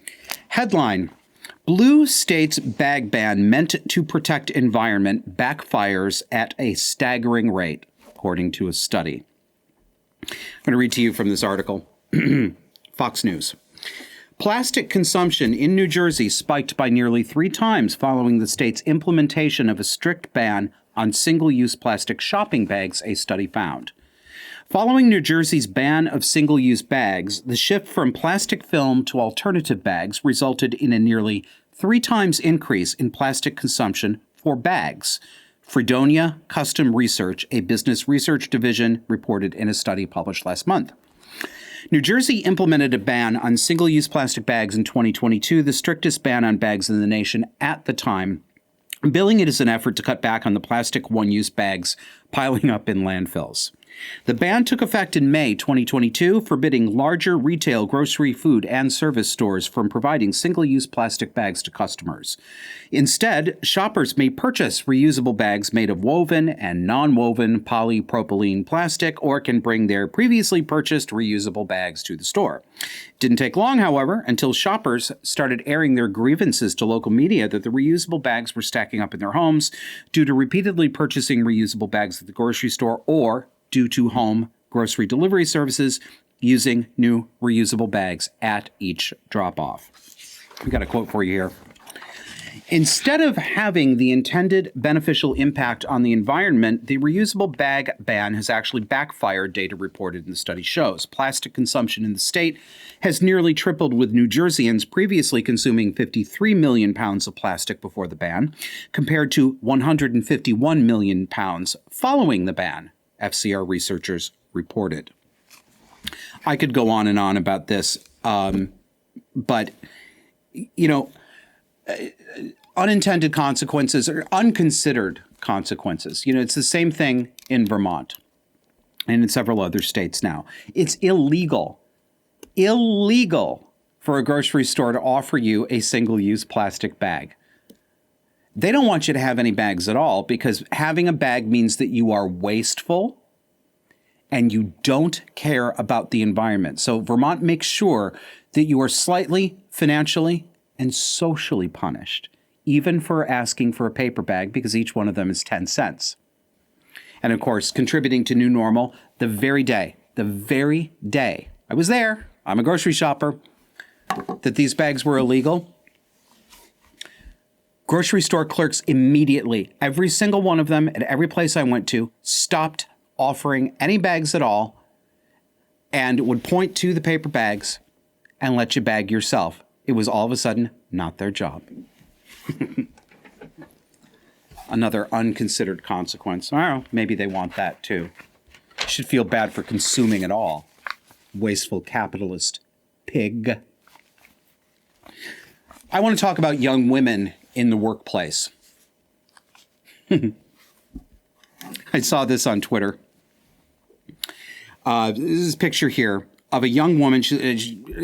Headline: Blue states bag ban meant to protect environment backfires at a staggering rate, according to a study. I'm going to read to you from this article. Fox News. Plastic consumption in New Jersey spiked by nearly 3 times following the state's implementation of a strict ban on single-use plastic shopping bags, a study found. Following New Jersey's ban of single-use bags, the shift from plastic film to alternative bags resulted in a nearly 3 times increase in plastic consumption for bags. Fredonia Custom Research, a business research division, reported in a study published last month. New Jersey implemented a ban on single-use plastic bags in 2022, the strictest ban on bags in the nation at the time, billing it as an effort to cut back on the plastic one-use bags piling up in landfills. The ban took effect in May 2022, forbidding larger retail, grocery, food, and service stores from providing single-use plastic bags to customers. Instead, shoppers may purchase reusable bags made of woven and non-woven polypropylene plastic, or can bring their previously purchased reusable bags to the store. It didn't take long, however, until shoppers started airing their grievances to local media that the reusable bags were stacking up in their homes due to repeatedly purchasing reusable bags at the grocery store, or due to home grocery delivery services using new reusable bags at each drop-off. We got a quote for you here. Instead of having the intended beneficial impact on the environment, the reusable bag ban has actually backfired, data reported in the study shows. Plastic consumption in the state has nearly tripled, with New Jerseyans previously consuming 53 million pounds of plastic before the ban, compared to 151 million pounds following the ban, FCR researchers reported. I could go on and on about this, but, unintended consequences or unconsidered consequences. It's the same thing in Vermont and in several other states now. It's illegal for a grocery store to offer you a single-use plastic bag. They don't want you to have any bags at all, because having a bag means that you are wasteful and you don't care about the environment. So Vermont makes sure that you are slightly financially and socially punished, even for asking for a paper bag, because each one of them is 10 cents. And of course, contributing to new normal the very day I was there, I'm a grocery shopper, out that these bags were illegal, grocery store clerks immediately, every single one of them at every place I went to, stopped offering any bags at all and would point to the paper bags and let you bag yourself. It was all of a sudden not their job. Another unconsidered consequence. Oh, maybe they want that too. Should feel bad for consuming it all. Wasteful capitalist pig. I want to talk about young women in the workplace. I saw this on Twitter. This is a picture here of a young woman,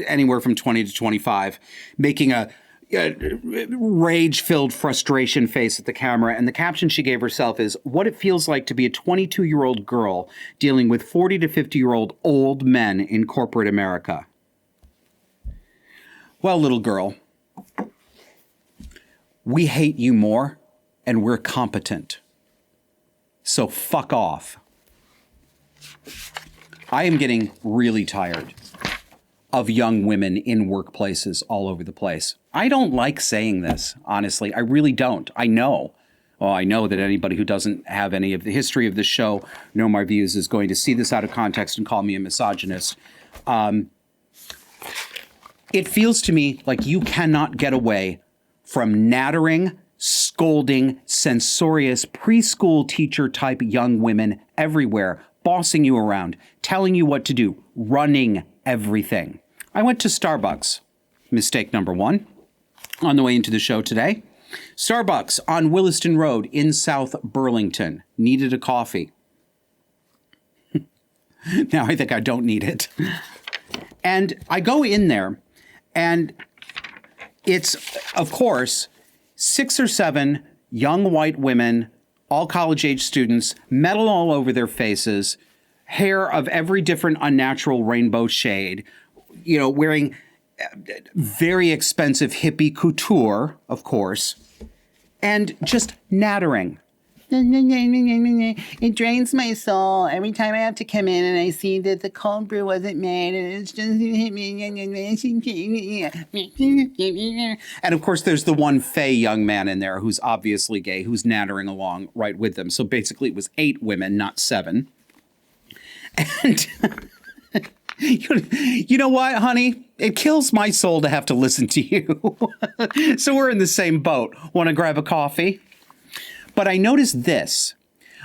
anywhere from 20 to 25, making a rage-filled frustration face at the camera. And the caption she gave herself is, "What it feels like to be a 22-year-old girl dealing with 40 to 50-year-old old men in corporate America." Well, little girl, we hate you more and we're competent. So fuck off. I am getting really tired of young women in workplaces all over the place. I don't like saying this, honestly. I really don't. I know. Well, I know that anybody who doesn't have any of the history of this show, know my views, is going to see this out of context and call me a misogynist. It feels to me like you cannot get away from nattering, scolding, censorious preschool teacher type young women everywhere, bossing you around, telling you what to do, running everything. I went to Starbucks. Mistake number one. On the way into the show today, Starbucks on Williston Road in South Burlington. Needed a coffee. Now I think I don't need it. And I go in there, and it's, of course, 6 or 7 young white women, all college-age students, metal all over their faces, hair of every different unnatural rainbow shade, you know, wearing very expensive hippie couture, of course, and just nattering. It drains my soul every time I have to come in and I see that the cold brew wasn't made and it's just... And of course, there's the one fey young man in there who's obviously gay, who's nattering along right with them. So basically it was 8 women, not 7. And you know what, honey? It kills my soul to have to listen to you. So we're in the same boat. Want to grab a coffee? But I noticed this.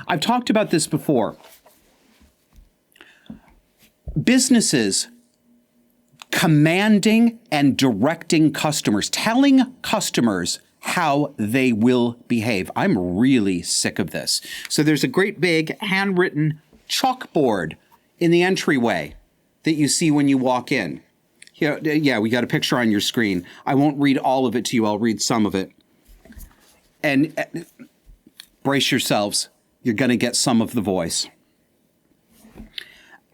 I've talked about this before. Businesses commanding and directing customers, telling customers how they will behave. I'm really sick of this. So there's a great big handwritten chalkboard in the entryway that you see when you walk in. Yeah, we got a picture on your screen. I won't read all of it to you. I'll read some of it. And brace yourselves. You're going to get some of the voice.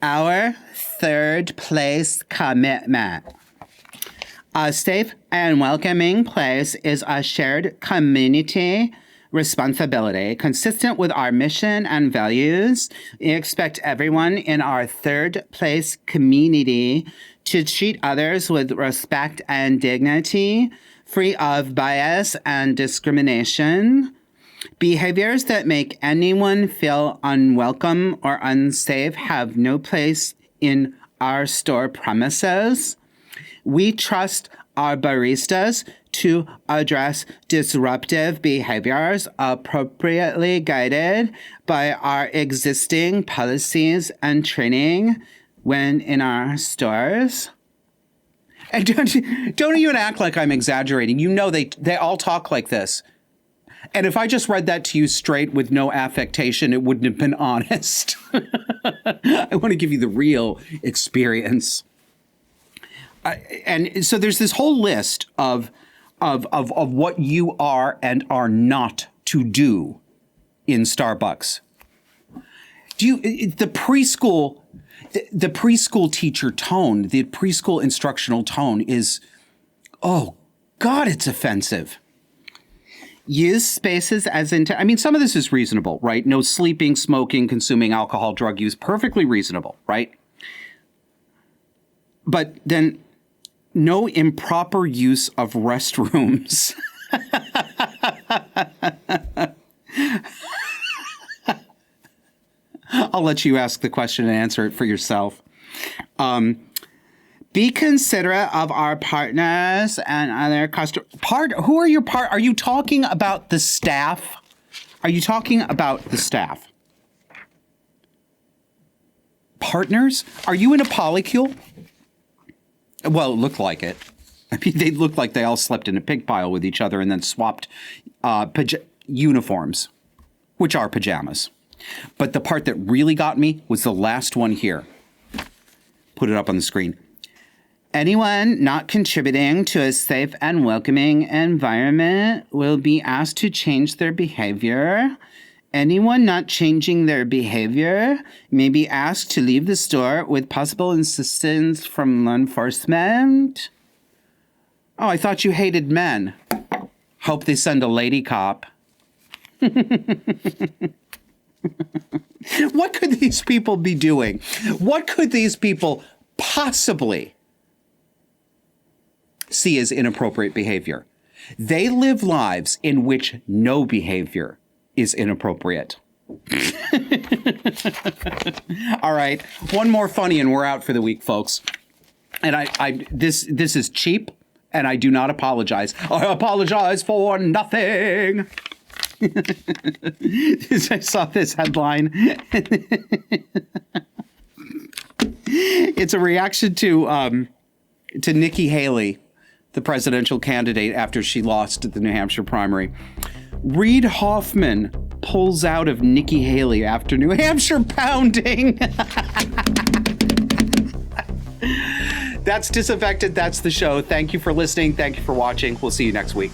Our third place commitment. A safe and welcoming place is a shared community responsibility. Consistent with our mission and values, we expect everyone in our third place community to treat others with respect and dignity, free of bias and discrimination. Behaviors that make anyone feel unwelcome or unsafe have no place in our store premises. We trust our baristas to address disruptive behaviors appropriately guided by our existing policies and training when in our stores. And don't even act like I'm exaggerating. You know they all talk like this. And if I just read that to you straight with no affectation, it wouldn't have been honest. I want to give you the real experience. And so there's this whole list of what you are and are not to do in Starbucks. The preschool teacher tone, the preschool instructional tone is, oh God, it's offensive. Use spaces as I mean, some of this is reasonable, right? No sleeping, smoking, consuming alcohol, drug use, perfectly reasonable, right? But then no improper use of restrooms. I'll let you ask the question and answer it for yourself. Be considerate of our partners and other customers. Who are your Are you talking about the staff? Are you talking about the staff? Partners? Are you in a polycule? Well, it looked like it. I mean, they looked like they all slept in a pig pile with each other and then swapped uniforms, which are pajamas. But the part that really got me was the last one here. Put it up on the screen. Anyone not contributing to a safe and welcoming environment will be asked to change their behavior. Anyone not changing their behavior may be asked to leave the store with possible assistance from law enforcement. Oh, I thought you hated men. Hope they send a lady cop. What could these people be doing? What could these people possibly see as inappropriate behavior? They live lives in which no behavior is inappropriate. All right, one more funny and we're out for the week, folks. And this is cheap, and I do not apologize. I apologize for nothing. I saw this headline. It's a reaction to Nikki Haley, the presidential candidate, after she lost the New Hampshire primary. Reid Hoffman pulls out of Nikki Haley after New Hampshire pounding. That's Disaffected. That's the show. Thank you for listening. Thank you for watching. We'll see you next week.